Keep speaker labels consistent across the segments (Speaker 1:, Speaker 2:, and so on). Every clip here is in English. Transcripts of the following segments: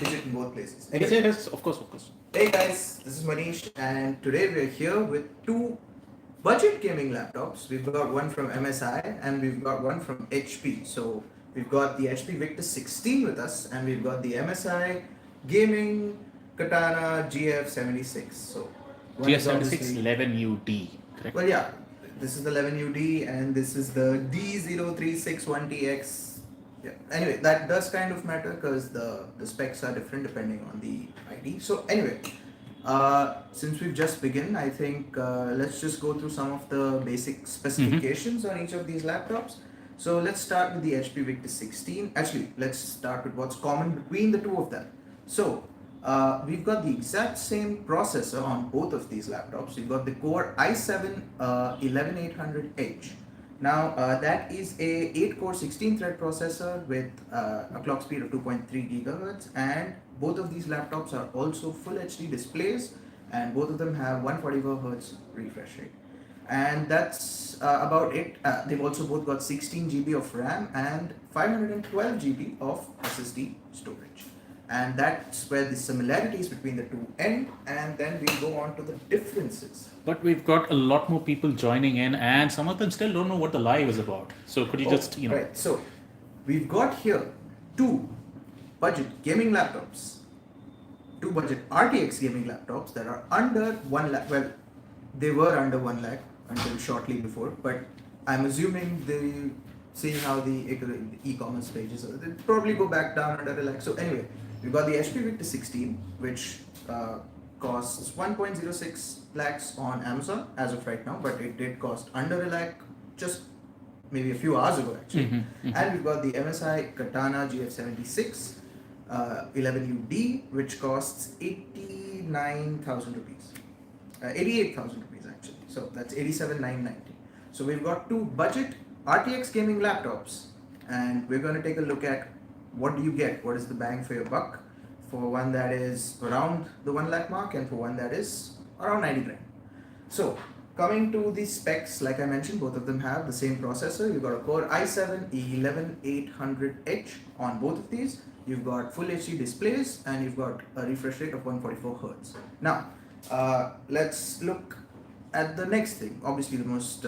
Speaker 1: digit in both places.
Speaker 2: Yes,
Speaker 1: Anyway,
Speaker 2: yes, of course, of course.
Speaker 1: hey guys, this is Manish, and today we're here with two budget gaming laptops. We've got one from MSI and we've got one from HP. So we've got the HP Victus 16 with us, and we've got the MSI gaming Katana GF76. So one is
Speaker 2: GF76
Speaker 1: obviously-
Speaker 2: 11UD, correct?
Speaker 1: Well, yeah, this is the 11UD and this is the D0361TX. Yeah. Anyway, that does kind of matter because the specs are different depending on the ID. So anyway, since we've just begun, I think let's just go through some of the basic specifications on each of these laptops. So let's start with the HP Victus 16. Actually, let's start with what's common between the two of them. So we've got the exact same processor on both of these laptops. We've got the Core i7 11800H. Now that is a 8-core 16-thread processor with a clock speed of 2.3 GHz, and both of these laptops are also full HD displays, and both of them have 144 Hz refresh rate. And that's about it. They've also both got 16 GB of RAM and 512 GB of SSD storage. And that's where the similarities between the two end, and then we go on to the differences.
Speaker 2: But we've got a lot more people joining in, and some of them still don't know what the live is about. So could you just,
Speaker 1: Right. So we've got here two budget gaming laptops, two budget RTX gaming laptops that are under 1 lakh. Well, they were under 1 lakh until shortly before, but I'm assuming they, seeing how the e-commerce pages are, they'll probably go back down under a lakh. So anyway, we've got the HP Victus 16, which costs 1.06 lakhs on Amazon as of right now, but it did cost under a lakh just maybe a few hours ago actually. And we've got the MSI Katana GF76 11UD, which costs 89,000 rupees, 88,000 rupees actually. So that's 87,990. So we've got two budget RTX gaming laptops, and we're going to take a look at what do you get, what is the bang for your buck for one that is around the 1 lakh mark and for one that is around 90 grand. So coming to the specs, like I mentioned, both of them have the same processor. You've got a Core i7 11800H on both of these. You've got full HD displays and you've got a refresh rate of 144 Hz. Now let's look at the next thing. Obviously the most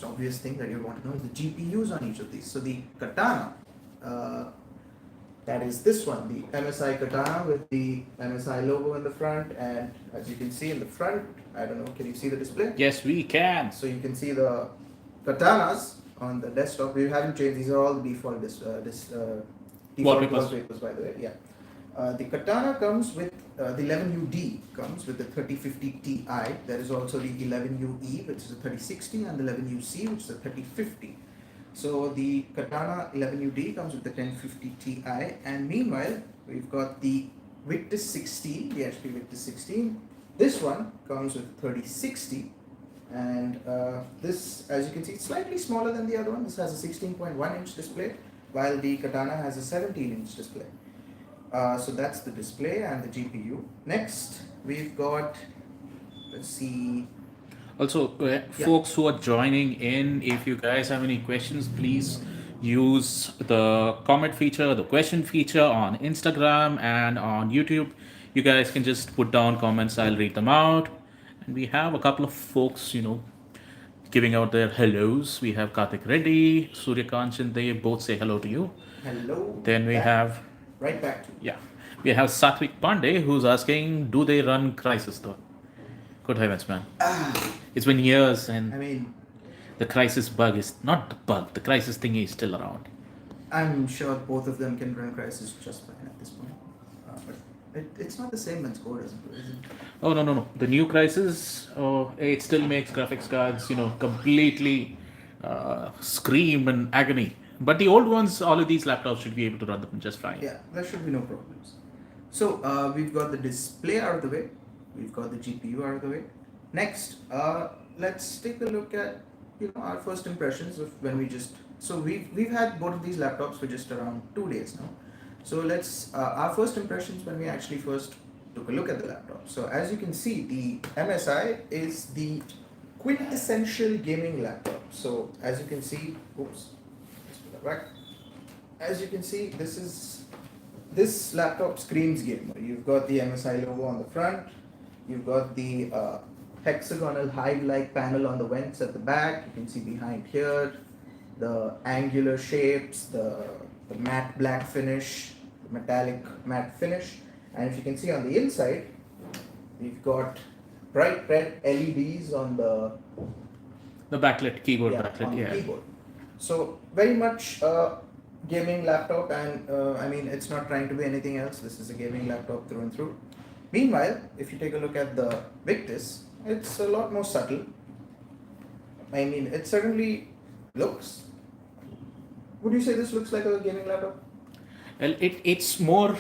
Speaker 1: obvious thing that you want to know is the GPUs on each of these. So the Katana, that is this one, the MSI Katana with the MSI logo in the front, and as you can see in the front, I don't know, can you see the display?
Speaker 2: Yes, we can.
Speaker 1: So you can see the Katanas on the desktop. We haven't changed, these are all the default default wallpapers by the way. Yeah. The Katana comes with the 11UD comes with the 3050 Ti. There is also the 11UE, which is a 3060, and the 11UC, which is a 3050. So the Katana 11UD comes with the 1050 Ti, and meanwhile we've got the Victus 16, the HP Victus 16. This one comes with 3060, and this, as you can see, it's slightly smaller than the other one. This has a 16.1-inch display, while the Katana has a 17-inch display. So that's the display and the GPU. Next, we've got, let's see.
Speaker 2: Also, folks who are joining in, if you guys have any questions, please use the comment feature, the question feature on Instagram and on YouTube. You guys can just put down comments, I'll read them out. And we have a couple of folks, giving out their hellos. We have Karthik Reddy, Suryakant and they both say hello to you.
Speaker 1: Hello.
Speaker 2: Then we have...
Speaker 1: Right back to you.
Speaker 2: Yeah. We have Satvik Pandey who's asking, do they run Crysis though? Good heavens, man. It's been years, and
Speaker 1: I mean,
Speaker 2: the Crysis bug is not the bug. The Crysis thingy is still around.
Speaker 1: I'm sure both of them can run Crysis just fine at this point. But it's not the same as Core, is it?
Speaker 2: Oh, no. The new Crysis, it still makes graphics cards, completely scream in agony. But the old ones, all of these laptops should be able to run them just fine.
Speaker 1: Yeah, there should be no problems. So we've got the display out of the way. We've got the GPU out of the way. Next, let's take a look at our first impressions of when we just. So we've had both of these laptops for just around 2 days now. So let's our first impressions when we actually first took a look at the laptop. So as you can see, the MSI is the quintessential gaming laptop. So as you can see, oops, let's put that back. As you can see, this this laptop screams gamer. You've got the MSI logo on the front. You've got the hexagonal hive-like panel on the vents at the back. You can see behind here the angular shapes, the matte black finish, the metallic matte finish. And if you can see on the inside, we've got bright red LEDs on the
Speaker 2: backlit keyboard, backlit,
Speaker 1: on
Speaker 2: yeah.
Speaker 1: the keyboard. So very much a gaming laptop, and I mean it's not trying to be anything else. This is a gaming laptop through and through. Meanwhile, if you take a look at the Victus, it's a lot more subtle. I mean, it certainly looks. Would you say this looks like a gaming laptop?
Speaker 2: Well, it's more,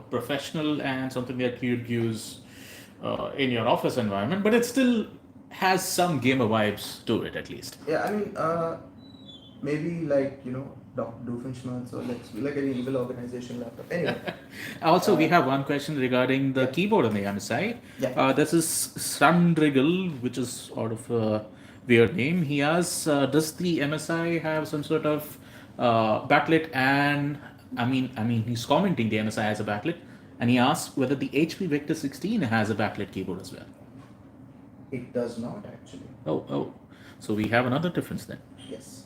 Speaker 2: professional and something that you'd use in your office environment, but it still has some gamer vibes to it at least.
Speaker 1: Yeah, I mean, maybe like Dr. Doofenshmirtz or like an evil organization laptop. Anyway.
Speaker 2: Also, we have one question regarding the keyboard on the MSI.
Speaker 1: Yeah.
Speaker 2: This is Srandrigel, which is sort of a weird name. He asks, does the MSI have some sort of backlit? And I mean, he's commenting the MSI has a backlit, and he asks whether the HP Victus 16 has a backlit keyboard as well.
Speaker 1: It does not actually.
Speaker 2: Oh, so we have another difference then.
Speaker 1: Yes.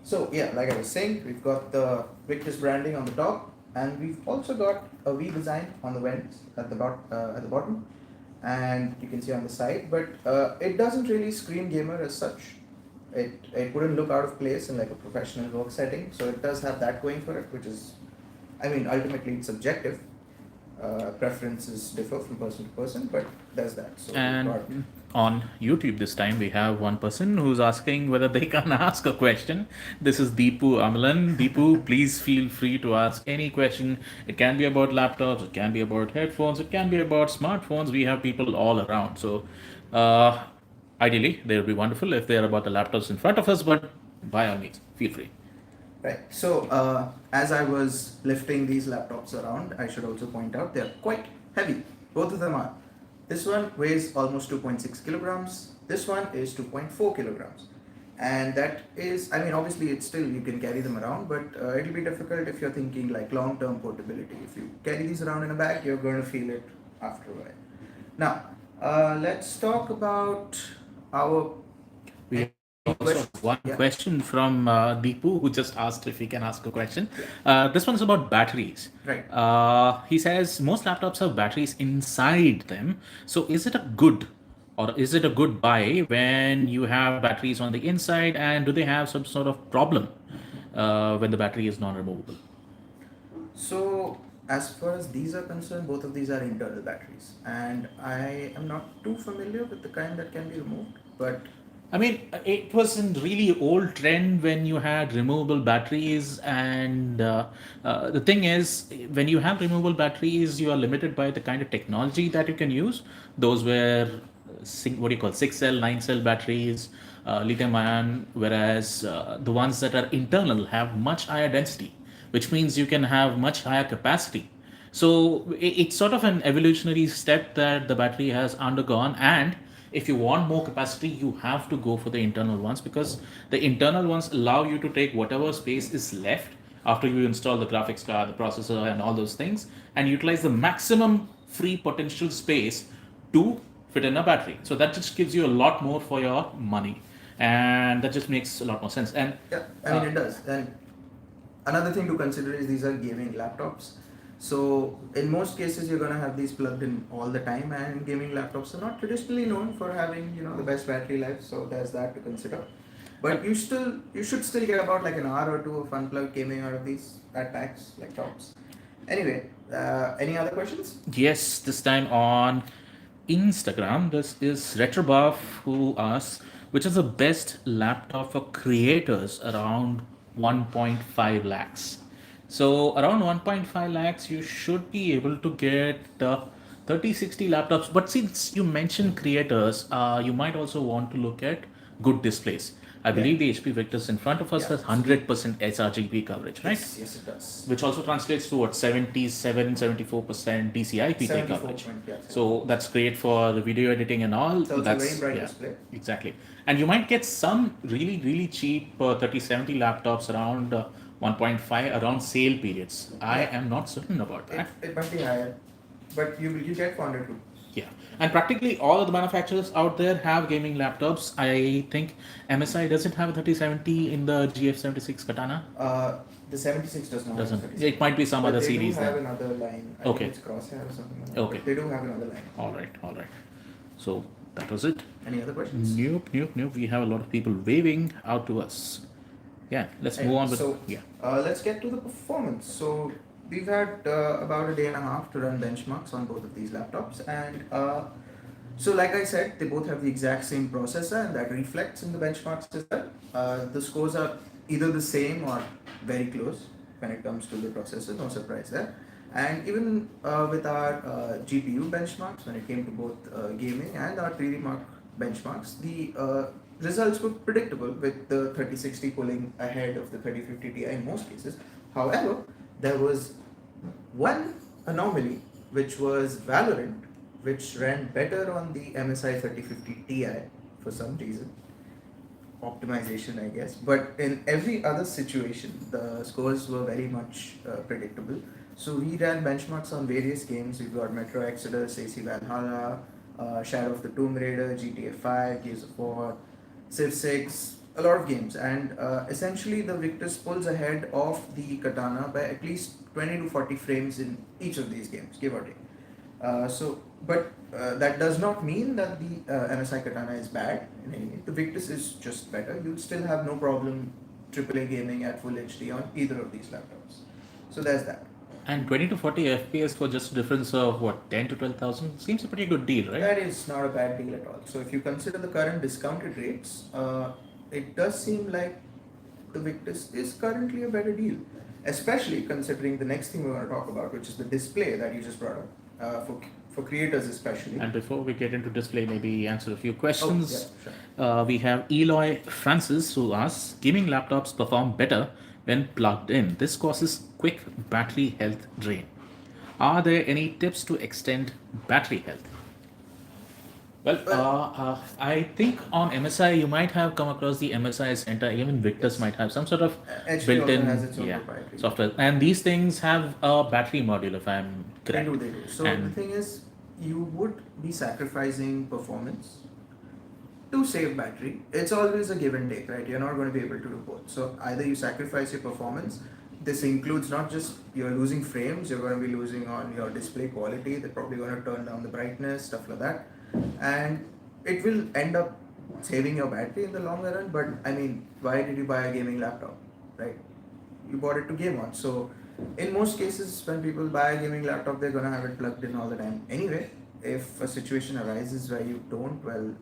Speaker 1: So yeah, like I was saying, we've got the Victus branding on the top, and we've also got a V design on the vents at the bottom, and you can see on the side. But it doesn't really scream gamer as such. It wouldn't look out of place in like a professional work setting. So it does have that going for it, which is, I mean, ultimately it's subjective. Preferences differ from person to person, but there's that. So
Speaker 2: and on YouTube this time we have one person who's asking whether they can ask a question. This is Deepu Amalan. Deepu, please feel free to ask any question. It can be about laptops, it can be about headphones, it can be about smartphones. We have people all around. So ideally, they would be wonderful if they're about the laptops in front of us, but by all means, feel free.
Speaker 1: Right. So, as I was lifting these laptops around, I should also point out they're quite heavy. Both of them are. This one weighs almost 2.6 kilograms. This one is 2.4 kilograms. And that is, I mean, obviously it's still, you can carry them around, but it'll be difficult if you're thinking like long-term portability. If you carry these around in a bag, you're going to feel it after a while. Now, let's talk about our...
Speaker 2: We also have one question from Deepu, who just asked if he can ask a question. This one is about batteries.
Speaker 1: Right.
Speaker 2: He says most laptops have batteries inside them. So is it a good buy when you have batteries on the inside, and do they have some sort of problem when the battery is non-removable?
Speaker 1: So as far as these are concerned, both of these are internal batteries, and I am not too familiar with the kind that can be removed, but
Speaker 2: I mean, it was a really old trend when you had removable batteries, and the thing is, when you have removable batteries, you are limited by the kind of technology that you can use. Those were 6-cell, 9-cell batteries, lithium ion, whereas the ones that are internal have much higher density, which means you can have much higher capacity. So it's sort of an evolutionary step that the battery has undergone, and if you want more capacity, you have to go for the internal ones, because the internal ones allow you to take whatever space is left after you install the graphics card, the processor, and all those things, and utilize the maximum free potential space to fit in a battery. So that just gives you a lot more for your money, and that just makes a lot more sense. And
Speaker 1: yeah, I mean it does. And another thing to consider is these are gaming laptops. So in most cases, you're going to have these plugged in all the time, and gaming laptops are not traditionally known for having the best battery life. So there's that to consider. But you should still get about like an hour or two of unplugged gaming out of these at packs like tops. Anyway, any other questions?
Speaker 2: Yes, this time on Instagram, this is Retrobuff who asks, which is the best laptop for creators around 1.5 lakhs? So around 1.5 lakhs, you should be able to get 3060 laptops. But since you mentioned creators, you might also want to look at good displays. I believe the HP Victus in front of us has 100% sRGB coverage, right?
Speaker 1: Yes, it does.
Speaker 2: Which also translates to what, 74% DCI-P coverage. So that's great for the video editing and all.
Speaker 1: So
Speaker 2: that's
Speaker 1: a very bright display.
Speaker 2: Exactly. And you might get some really, really cheap 3070 laptops around 1.5 around sale periods. I
Speaker 1: Yeah.
Speaker 2: am not certain about that.
Speaker 1: It might be higher, but you get 400 too.
Speaker 2: Yeah, and practically all of the manufacturers out there have gaming laptops. I think MSI doesn't have a 3070 in the GF76 Katana.
Speaker 1: The 76 does not have
Speaker 2: Doesn't.
Speaker 1: 36,
Speaker 2: It might be some
Speaker 1: but
Speaker 2: other
Speaker 1: they do
Speaker 2: series
Speaker 1: have
Speaker 2: then.
Speaker 1: another line. I
Speaker 2: Okay.
Speaker 1: think it's crosshair or something like that.
Speaker 2: Okay.
Speaker 1: But they do have another line.
Speaker 2: All right, all right. So that was it.
Speaker 1: Any other questions?
Speaker 2: Nope. We have a lot of people waving out to us. Yeah, let's move on with
Speaker 1: So
Speaker 2: yeah.
Speaker 1: let's get to the performance. So we've had about a day and a half to run benchmarks on both of these laptops, and so like I said, they both have the exact same processor, and that reflects in the benchmarks as well. The scores are either the same or very close when it comes to the processor. No surprise there. And even with our GPU benchmarks, when it came to both gaming and our 3D Mark benchmarks, the results were predictable, with the 3060 pulling ahead of the 3050 Ti in most cases. However, there was one anomaly, which was Valorant, which ran better on the MSI 3050 Ti for some reason. Optimization, I guess. But in every other situation, the scores were very much predictable. So we ran benchmarks on various games. We've got Metro Exodus, AC Valhalla, Shadow of the Tomb Raider, GTA 5, Gears of War, Civ 6, a lot of games. And essentially, the Victus pulls ahead of the Katana by at least 20 to 40 frames in each of these games, give or take. But that does not mean that the MSI Katana is bad in any way. The Victus is just better. You'll still have no problem AAA gaming at full HD on either of these laptops. So there's that.
Speaker 2: And 20 to 40 FPS for just a difference of what, 10 to 12,000 seems a pretty good deal, right?
Speaker 1: That is not a bad deal at all. So if you consider the current discounted rates, it does seem like the Victus is currently a better deal, especially considering the next thing we're going to talk about, which is the display that you just brought up, for creators especially.
Speaker 2: And before we get into display, maybe answer a few questions.
Speaker 1: Oh, yeah, sure.
Speaker 2: We have Eloy Francis who asks, gaming laptops perform better when plugged in. This causes quick battery health drain. Are there any tips to extend battery health? Well, I think on MSI you might have come across the MSI Center. Even Victus might have some sort of
Speaker 1: HP
Speaker 2: built-in
Speaker 1: also has its own proprietary
Speaker 2: software, and these things have a battery module, if I'm correct.
Speaker 1: They do. So
Speaker 2: And
Speaker 1: the thing is, you would be sacrificing performance to save battery. It's always a give and take, right? You're not going to be able to do both. So either you sacrifice your performance. This includes not just you're losing frames, you're going to be losing on your display quality. They're probably going to turn down the brightness, stuff like that, and it will end up saving your battery in the longer run. But I mean, why did you buy a gaming laptop, right? You bought it to game on. So in most cases, when people buy a gaming laptop, they're gonna have it plugged in all the time anyway. If a situation arises where you don't, well,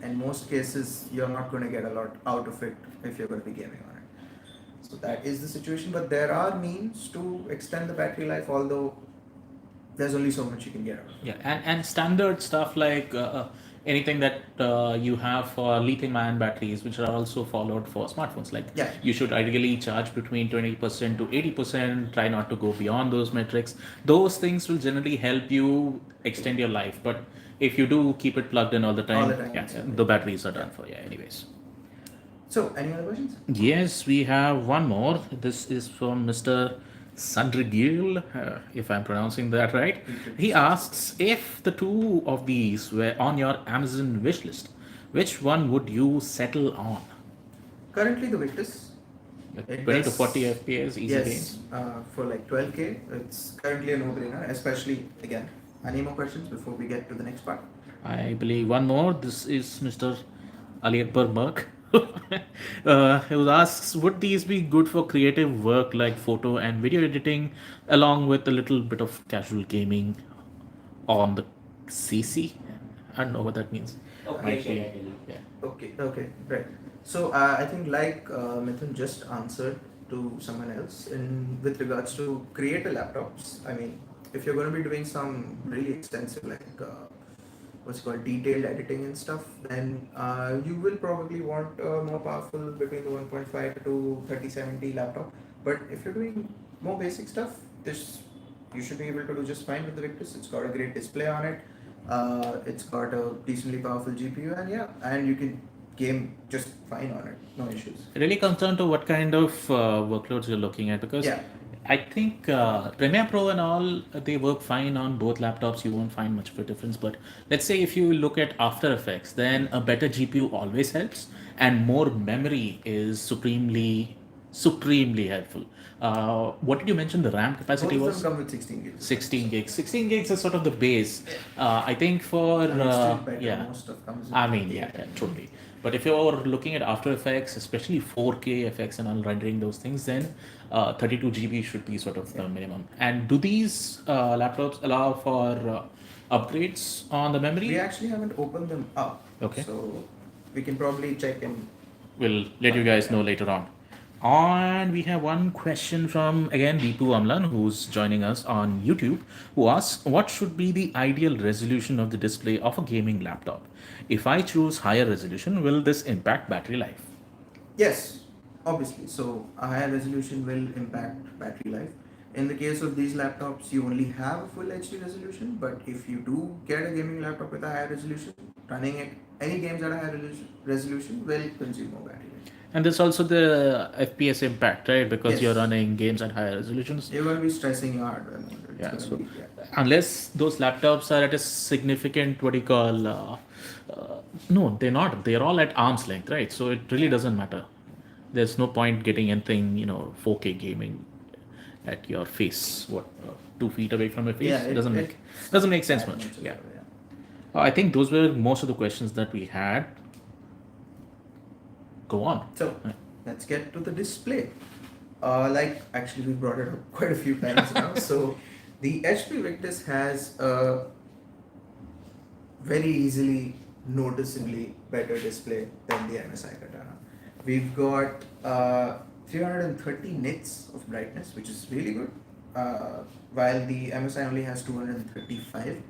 Speaker 1: in most cases, you're not going to get a lot out of it if you're going to be gaming on it. So that is the situation. But there are means to extend the battery life, although there's only so much you can get out of it.
Speaker 2: yeah, and standard stuff like anything that you have for lithium-ion batteries, which are also followed for smartphones. Like
Speaker 1: Yeah.
Speaker 2: you should ideally charge between 20% to 80%. Try not to go beyond those metrics. Those things will generally help you extend your life. But if you do keep it plugged in all the time,
Speaker 1: yeah,
Speaker 2: the batteries are done for. Yeah, anyways.
Speaker 1: So, any other questions?
Speaker 2: Yes, we have one more. This is from Mr. Sandrigil, if I'm pronouncing that right. He asks, if the two of these were on your Amazon wish list, which one would you settle on?
Speaker 1: Currently, the Victus.
Speaker 2: Like
Speaker 1: It
Speaker 2: 20 to
Speaker 1: does-
Speaker 2: 40 FPS, easy
Speaker 1: Yes,
Speaker 2: games.
Speaker 1: for like 12K, it's currently a no-brainer. Especially again. Any more questions before we get to the next part?
Speaker 2: I believe one more. This is Mr. Ali Akbar Merk. Who asks, would these be good for creative work like photo and video editing, along with a little bit of casual gaming on the CC? I don't know what that means. Might be- yeah.
Speaker 1: Okay, right. So I think like Mithun just answered to someone else with regards to creator laptops. I mean, if you're going to be doing some really extensive like what's called detailed editing and stuff, then you will probably want a more powerful between the 1.5 to 3070 laptop. But if you're doing more basic stuff, this you should be able to do just fine with the Victus. It's got a great display on it. It's got a decently powerful GPU, and yeah, and you can game just fine on it, no issues.
Speaker 2: It really comes down to what kind of workloads you're looking at, because
Speaker 1: Yeah.
Speaker 2: I think Premiere Pro and all, they work fine on both laptops. You won't find much of a difference. But let's say if you look at After Effects, then a better GPU always helps, and more memory is supremely helpful. What did you mention the RAM capacity
Speaker 1: Both of
Speaker 2: was?
Speaker 1: them come with 16 gigs.
Speaker 2: 16 gigs. 16 gigs is sort of the base. I think for
Speaker 1: And it's still better.
Speaker 2: yeah.
Speaker 1: Most stuff comes with
Speaker 2: I mean,
Speaker 1: 28.
Speaker 2: yeah, totally. But if you're looking at After Effects, especially 4K effects and all rendering those things, then 32 GB should be sort of the minimum. And do these laptops allow for upgrades on the memory?
Speaker 1: We actually haven't opened them up.
Speaker 2: Okay.
Speaker 1: So we can probably check and
Speaker 2: We'll let you guys know later on. And we have one question from again Deepu Amlan, who's joining us on YouTube, who asks, what should be the ideal resolution of the display of a gaming laptop? If I choose higher resolution, will this impact battery life?
Speaker 1: yes, obviously. So a higher resolution will impact battery life. In the case of these laptops, you only have a full HD resolution, but if you do get a gaming laptop with a higher resolution, running it, any games at a higher resolution will consume more battery life.
Speaker 2: And there's also the FPS impact, right? Because
Speaker 1: Yes.
Speaker 2: you're running games at higher resolutions.
Speaker 1: You're going to be stressing your hardware more. It's
Speaker 2: Yeah,
Speaker 1: gonna
Speaker 2: so
Speaker 1: be,
Speaker 2: unless those laptops are at a significant, what do you call, no, they're not. They're all at arm's length, right? So it really doesn't matter. There's no point getting anything, 4K gaming at your face. What, 2 feet away from your face?
Speaker 1: Yeah,
Speaker 2: It doesn't make sense much. Yeah. I think those were most of the questions that we had. Go on.
Speaker 1: So let's get to the display. Actually, we brought it up quite a few times now. So the HP Victus has a very easily, noticeably better display than the MSI Katana. We've got 330 nits of brightness, which is really good, while the MSI only has 235.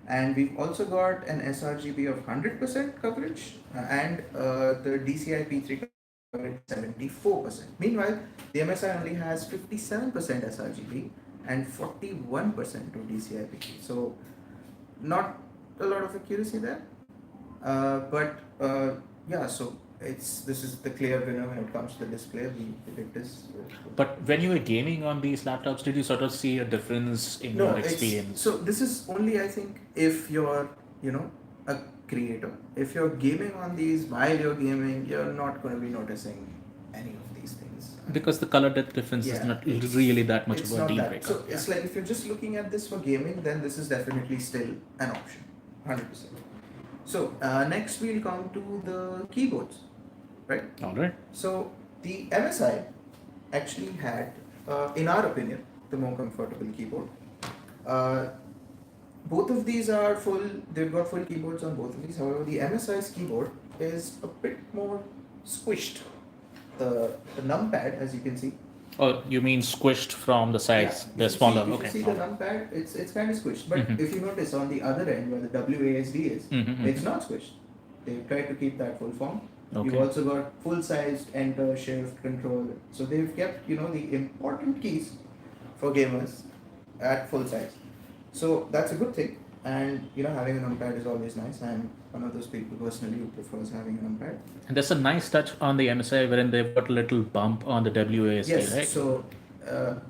Speaker 1: And we've also got an sRGB of 100% coverage and the DCI P3 coverage 74%. Meanwhile, the MSI only has 57% sRGB and 41% of DCI P3. So, not a lot of accuracy there. So this is the clear winner when it comes to the display. The Victus.
Speaker 2: But when you were gaming on these laptops, did you sort of see a difference in your experience?
Speaker 1: So this is only, I think, if you're, a creator. If you're gaming on these while you're gaming, you're not going to be noticing any of these things.
Speaker 2: Because the color depth difference is not really that much of a deal breaker.
Speaker 1: So it's like if you're just looking at this for gaming, then this is definitely still an option, 100%. So next we'll come to the keyboards, right?
Speaker 2: All right.
Speaker 1: So the MSI actually had, in our opinion, the more comfortable keyboard. Both of these are full, they've got full keyboards on both of these. However, the MSI's keyboard is a bit more squished. The numpad, as you can see.
Speaker 2: Oh, you mean squished from the sides? They're smaller.
Speaker 1: If
Speaker 2: Okay.
Speaker 1: you see the numpad, it's kind of squished. But if you notice on the other end where the WASD is, it's not squished. They've tried to keep that full form.
Speaker 2: Okay.
Speaker 1: You've also got full-sized enter, shift, control. So they've kept, the important keys for gamers at full size. So that's a good thing. And, having a numpad is always nice. I'm one of those people personally who prefers having a numpad.
Speaker 2: And there's a nice touch on the MSI wherein they've got a little bump on the WASD,
Speaker 1: Yes,
Speaker 2: right?
Speaker 1: so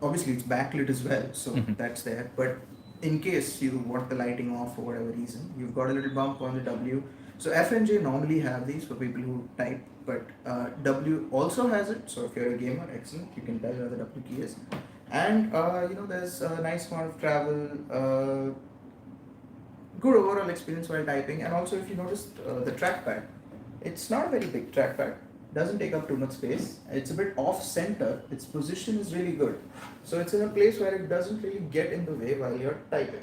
Speaker 1: obviously it's backlit as well, so that's there. But in case you want the lighting off for whatever reason, you've got a little bump on the W. So F and J normally have these for people who type, but W also has it. So if you're a gamer, excellent, you can tell where the W key is. And there's a nice amount of travel, good overall experience while typing. And also if you notice the trackpad, it's not a very big trackpad, doesn't take up too much space, it's a bit off center, its position is really good. So it's in a place where it doesn't really get in the way while you're typing.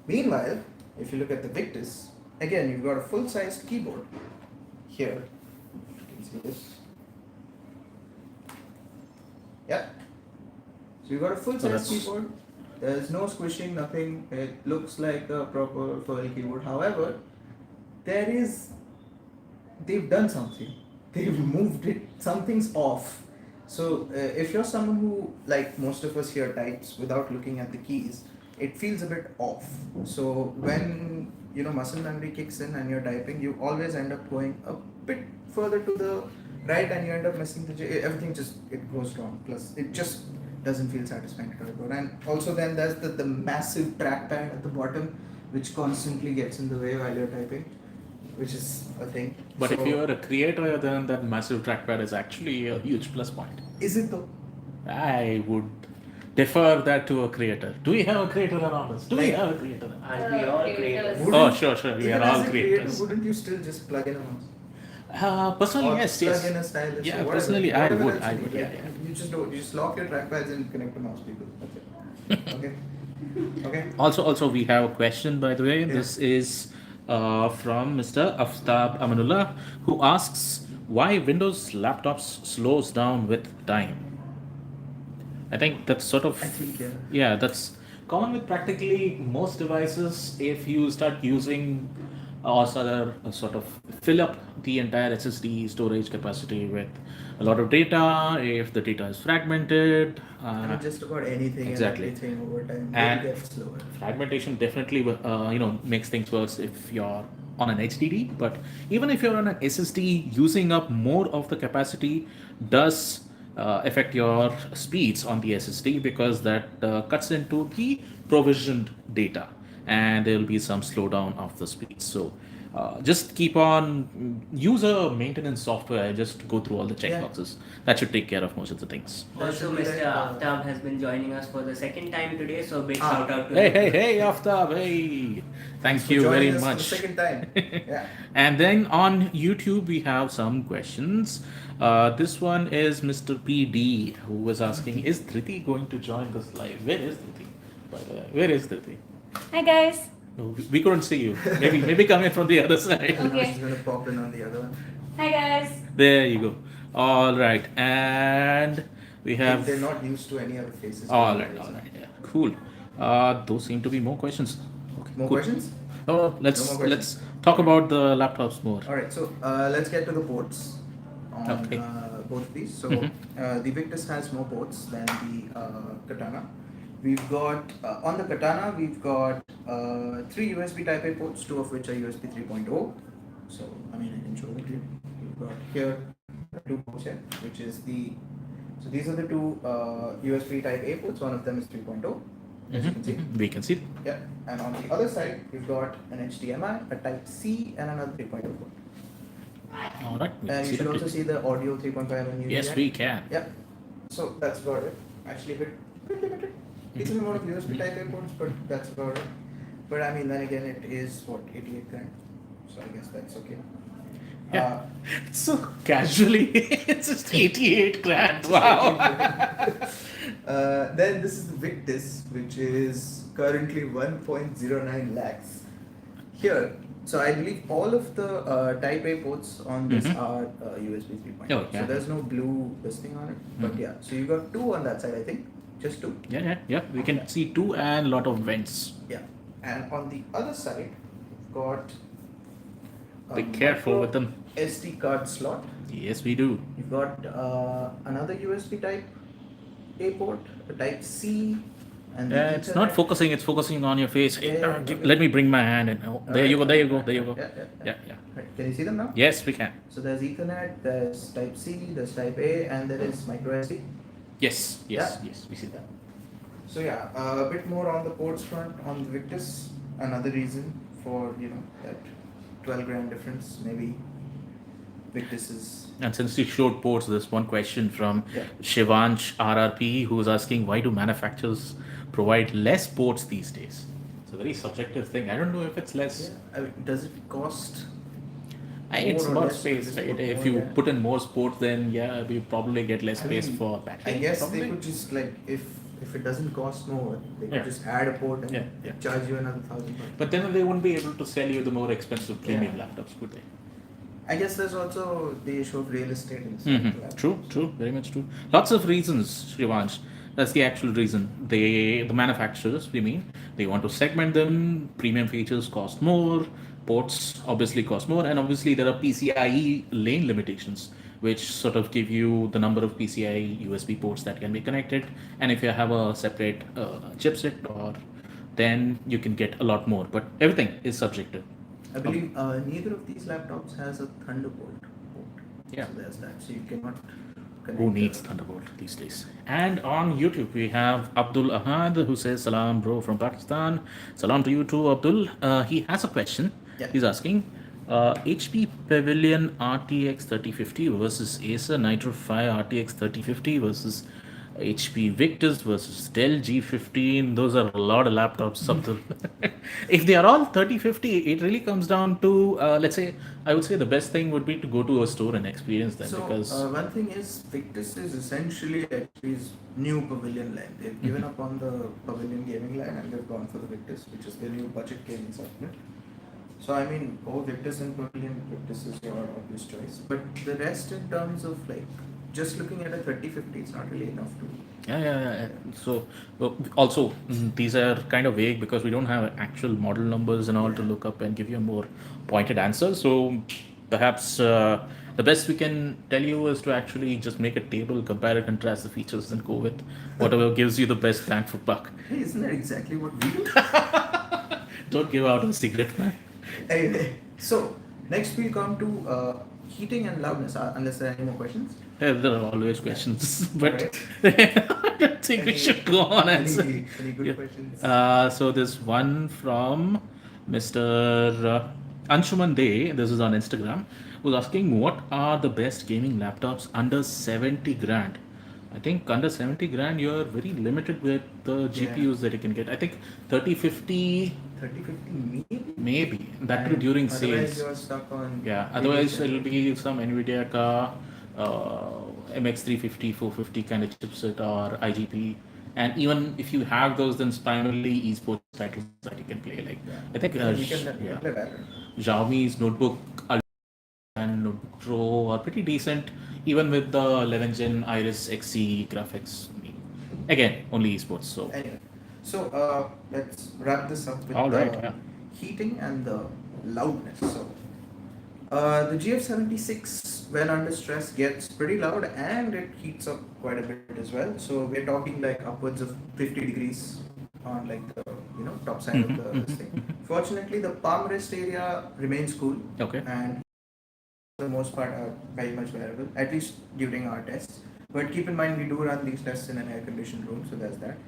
Speaker 1: Meanwhile, if you look at the Victus, again you've got a full-sized keyboard here. You can see this. Yeah. So you've got a full-sized keyboard. There's no squishing, nothing. It looks like a proper full keyboard. However, they've done something. They've moved it. Something's off. So if you're someone who, like most of us here, types without looking at the keys, it feels a bit off. So when muscle memory kicks in and you're typing, you always end up going a bit further to the right and you end up messing everything just it goes wrong. Plus it just doesn't feel satisfying to type on. And also then there's the massive trackpad at the bottom which constantly gets in the way while you're typing, which is a thing.
Speaker 2: But if
Speaker 1: So-
Speaker 2: you're a creator, then that massive trackpad is actually a huge plus point.
Speaker 1: Is it though?
Speaker 2: I would defer that to a creator. Do we have a creator around us? Do we have a creator?
Speaker 3: Aren't we all creators?
Speaker 2: Oh, sure. We
Speaker 1: Even
Speaker 2: are all
Speaker 1: as a creator,
Speaker 2: creators.
Speaker 1: wouldn't you still just plug in a mouse?
Speaker 2: Personally,
Speaker 1: Or
Speaker 2: yes,
Speaker 1: plug
Speaker 2: yes.
Speaker 1: in a stylus.
Speaker 2: Yeah,
Speaker 1: or whatever,
Speaker 2: personally, I
Speaker 1: whatever
Speaker 2: would,
Speaker 1: else
Speaker 2: I
Speaker 1: you
Speaker 2: would,
Speaker 1: need,
Speaker 2: yeah,
Speaker 1: right?
Speaker 2: yeah.
Speaker 1: You just don't. You just lock your trackpads and connect to mouse people. That's it. Okay. Okay.
Speaker 2: Also, we have a question, by the way.
Speaker 1: Yeah.
Speaker 2: This is from Mr. Aftab Amanullah, who asks why Windows laptops slows down with time. I think that's sort of
Speaker 1: I think, yeah.
Speaker 2: yeah, that's common with practically most devices. If you start using or sort of fill up the entire SSD storage capacity with a lot of data, if the data is fragmented,
Speaker 1: I mean, just about anything
Speaker 2: exactly.
Speaker 1: and everything over time
Speaker 2: And-
Speaker 1: will get slower.
Speaker 2: fragmentation definitely makes things worse if you're on an HDD, but even if you're on an SSD, using up more of the capacity does affect your speeds on the SSD because that cuts into the provisioned data and there will be some slowdown of the speed. So just keep on use a maintenance software, just go through all the checkboxes. That should take care of most of the things.
Speaker 3: Also, Mr. Aftab has been joining us for the second time today, so big
Speaker 1: Ah.
Speaker 3: shout out to
Speaker 2: Hey,
Speaker 3: him.
Speaker 2: hey, Aftab, hey! Thank
Speaker 1: For
Speaker 2: you very
Speaker 1: joining us for
Speaker 2: much.
Speaker 1: the second time. Yeah.
Speaker 2: And then on YouTube, we have some questions. This one is Mr. PD, who was asking, is Dhriti going to join this live? Where is Dhriti? By the way, where is Dhriti?
Speaker 4: Hi guys.
Speaker 2: No, we couldn't see you. Maybe come in from the other side.
Speaker 1: Now
Speaker 4: Okay.
Speaker 1: she's gonna pop in on the other one.
Speaker 4: Hi guys.
Speaker 2: There you go. All right. And we have...
Speaker 1: They're not used to any other faces.
Speaker 2: All right. Yeah. Cool. Those seem to be more questions. Okay,
Speaker 1: More
Speaker 2: cool.
Speaker 1: questions?
Speaker 2: Oh, let's
Speaker 1: No more questions.
Speaker 2: let's talk about the laptops more.
Speaker 1: All right. So let's get to the ports on
Speaker 2: Okay.
Speaker 1: both of these. So
Speaker 2: Mhm.
Speaker 1: the Victus has more ports than the Katana. We've got on the Katana we've got 3 USB Type A ports, 2 of which are USB 3.0. So I mean I can show them to you. We've got here 2 ports here, which is the so these are the 2 USB Type A ports. One of them is 3.0. As you can see.
Speaker 2: We can see.
Speaker 1: Yeah, and on the other side, we've got an HDMI, a Type C, and another 3.0 port.
Speaker 2: All right. we can
Speaker 1: And you
Speaker 2: see
Speaker 1: should
Speaker 2: that.
Speaker 1: also see the audio 3.5 and
Speaker 2: Yes, we can.
Speaker 1: Yeah, so that's about it. Actually, a bit limited. Decent amount of USB Type A ports, but that's about it. But I mean, then again, it is what 88 grand, so I guess that's okay.
Speaker 2: Yeah. So casually, it's just 88 grand. Wow.
Speaker 1: Then this is the Victus, which is currently 1.09 lakhs. Here, so I believe all of the Type A ports on this
Speaker 2: Mhm.
Speaker 1: are USB 3.0.
Speaker 2: Oh, yeah.
Speaker 1: So there's no blue this thing on it. But
Speaker 2: Mhm.
Speaker 1: yeah, so you got 2 on that side, I think. Just 2.
Speaker 2: Yeah. We can see 2 and lot of vents.
Speaker 1: Yeah. And on the other side, we've got
Speaker 2: Be careful with them.
Speaker 1: SD card slot.
Speaker 2: Yes, we do.
Speaker 1: You've got another USB Type A port, a Type C, and the
Speaker 2: It's not
Speaker 1: Ethernet.
Speaker 2: focusing. It's focusing on your face. Hey,
Speaker 1: Yeah, okay.
Speaker 2: let me bring my hand in. Oh, there you go. There you go. There you go.
Speaker 1: Yeah.
Speaker 2: Yeah.
Speaker 1: Right. Can you see them now?
Speaker 2: Yes, we can.
Speaker 1: So there's Ethernet, there's Type C, there's Type A, and there is micro SD.
Speaker 2: Yes. Yes. We see that.
Speaker 1: So yeah, a bit more on the ports front on the Victus. Another reason for that 12 grand difference. Maybe Victus is
Speaker 2: And since you showed ports, there's one question from
Speaker 1: Yeah.
Speaker 2: Shivansh RRP who's asking why do manufacturers provide less ports these days? It's a very subjective thing. I don't know if it's less.
Speaker 1: I mean, does it cost?
Speaker 2: It's
Speaker 1: more or
Speaker 2: about
Speaker 1: less
Speaker 2: space,
Speaker 1: to
Speaker 2: right?
Speaker 1: just put
Speaker 2: If
Speaker 1: more,
Speaker 2: you
Speaker 1: yeah.
Speaker 2: put in more sports, then yeah, we probably get less
Speaker 1: I
Speaker 2: space
Speaker 1: mean,
Speaker 2: for battery.
Speaker 1: I guess
Speaker 2: probably.
Speaker 1: they could just if it doesn't cost more, they could
Speaker 2: Yeah.
Speaker 1: just add a port and
Speaker 2: Yeah.
Speaker 1: charge you another $1,000.
Speaker 2: But then they wouldn't be able to sell you the more expensive premium
Speaker 1: Yeah.
Speaker 2: laptops, could they?
Speaker 1: I guess there's also the issue of real estate in this.
Speaker 2: True, very much true. Lots of reasons, Shivansh. That's the actual reason. The manufacturers, they want to segment them. Premium features cost more. Ports obviously cost more, and obviously there are PCIe lane limitations, which sort of give you the number of PCIe USB ports that can be connected. And if you have a separate chipset, then you can get a lot more. But everything is subjective.
Speaker 1: I believe neither of these laptops has a Thunderbolt.
Speaker 2: Yeah.
Speaker 1: So there's that. So you cannot connect.
Speaker 2: Who needs Thunderbolt these days? And on YouTube, we have Abdul Ahad who says, Salam, bro, from Pakistan. Salam to you too, Abdul. He has a question.
Speaker 1: Yeah.
Speaker 2: He's asking HP Pavilion RTX 3050 versus Acer Nitro 5 RTX 3050 versus HP Victus versus Dell G15. Those are a lot of laptops, Abdul. If they are all 3050, it really comes down to, let's say, I would say the best thing would be to go to a store and experience them
Speaker 1: So
Speaker 2: because.
Speaker 1: one thing is, Victus is essentially HP's new Pavilion line. They've given up on the Pavilion gaming line and they've gone for the Victus, which is their new budget gaming supplement. So I mean, Victus and Pavilion, Victus is your obvious choice. But the rest, in terms of like just looking at a 3050, it's not really enough to.
Speaker 2: Yeah. So also these are kind of vague because we don't have actual model numbers and all to look up and give you a more pointed answer. So perhaps the best we can tell you is to actually just make a table, compare and contrast the features, and go with whatever gives you the best bang for buck.
Speaker 1: Hey, isn't that exactly what we do?
Speaker 2: Don't give out a secret, man.
Speaker 1: Anyway, so next we'll come to heating and loudness. Unless there are any more questions.
Speaker 2: Yeah, there are always questions, but
Speaker 1: Alright.
Speaker 2: I don't think we should go on and say.
Speaker 1: Any good
Speaker 2: Yeah.
Speaker 1: questions?
Speaker 2: So there's one from Mr. Anshuman Dey, this is on Instagram, who's asking what are the best gaming laptops under 70 grand? I think under 70 grand you're very limited with the GPUs that you can get. I think 3050
Speaker 1: 3050
Speaker 2: maybe, that too during
Speaker 1: Otherwise
Speaker 2: sales.
Speaker 1: you're stuck on.
Speaker 2: Yeah, otherwise it'll be some NVIDIA car, MX350, 450 kind of chipset or IGP. And even if you have those, then it's primarily esports titles that you can play. Like I think
Speaker 1: you can play better.
Speaker 2: Xiaomi's Notebook Ultra and Notebook Pro are pretty decent, even with the 11 Gen Iris Xe graphics. Again, only esports. So
Speaker 1: Anyway, so let's wrap this up with
Speaker 2: all right,
Speaker 1: the
Speaker 2: yeah.
Speaker 1: heating and the loudness. So the GF76, when under stress, gets pretty loud and it heats up quite a bit as well. So we're talking like upwards of 50 degrees on like the top side of the this thing. Fortunately, the palm rest area remains cool.
Speaker 2: Okay.
Speaker 1: And for the most part are very much wearable, at least during our tests. But keep in mind, we do run these tests in an air-conditioned room, so there's that.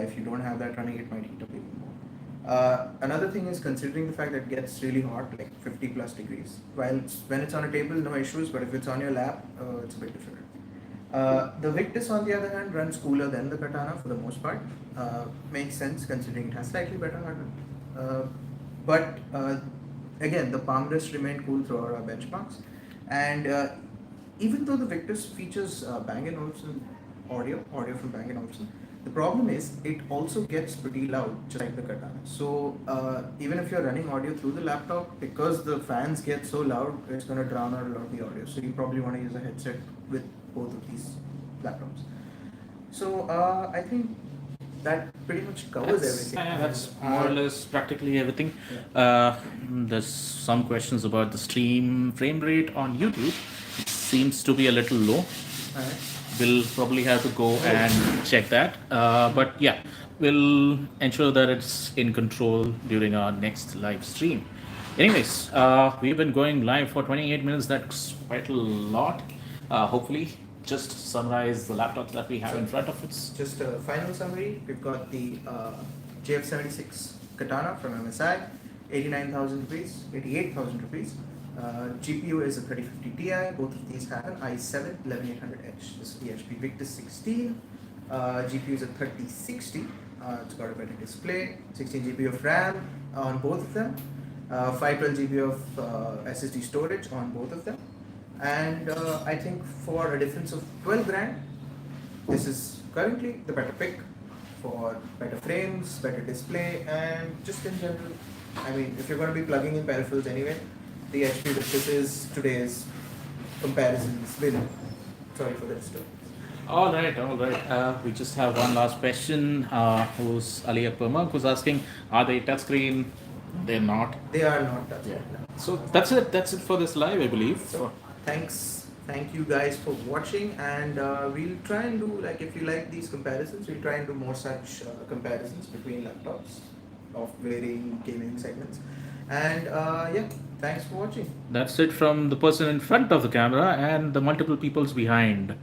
Speaker 1: If you don't have that running, it might heat up even more. Another thing is, considering the fact that it gets really hot, like 50 plus degrees. When it's on a table, no issues, but if it's on your lap, it's a bit difficult. The Victus, on the other hand, runs cooler than the Katana for the most part. Makes sense considering it has slightly better hardware. But again, the palm rest remained cool throughout our benchmarks. And even though the Victus features Bang & Olufsen audio from Bang & Olufsen, the problem is it also gets pretty loud, just like the Katana. So even if you're running audio through the laptop, because the fans get so loud, it's going to drown out a lot of the audio. So you probably want to use a headset with both of these laptops. So I think that pretty much covers everything.
Speaker 2: That's more or less practically everything. There's some questions about the stream frame rate on YouTube. It seems to be a little low.
Speaker 1: Alright.
Speaker 2: We'll probably have to go and check that. But yeah, we'll ensure that it's in control during our next live stream. Anyways, we've been going live for 28 minutes. That's quite a lot. Hopefully, just summarize the laptops that we have in front of us.
Speaker 1: Just a final summary, we've got the GF76 Katana from MSI, 89,000 rupees, 88,000 rupees. GPU is a 3050 Ti. Both of these have an i7 11800H. This is the HP Victus 16. GPU is a 3060. It's got a better display. 16 GB of RAM on both of them. 512 GB of SSD storage on both of them. And I think for a difference of 12 grand, this is currently the better pick for better frames, better display, and just in general. I mean, if you're going to be plugging in peripherals anyway, the HP Victus is today's comparisons win. Sorry for the disturbance.
Speaker 2: All right. We just have one last question. Who's Ali Akbar Mark, who's asking, are they touchscreen? They're not.
Speaker 1: They are not touching.
Speaker 2: Yeah. So that's it. That's it for this live, I believe.
Speaker 1: So thank you guys for watching, and we'll try and do, like, if you like these comparisons, we'll try and do more such comparisons between laptops of varying gaming segments. And yeah, thanks for watching.
Speaker 2: That's it from the person in front of the camera and the multiple peoples behind.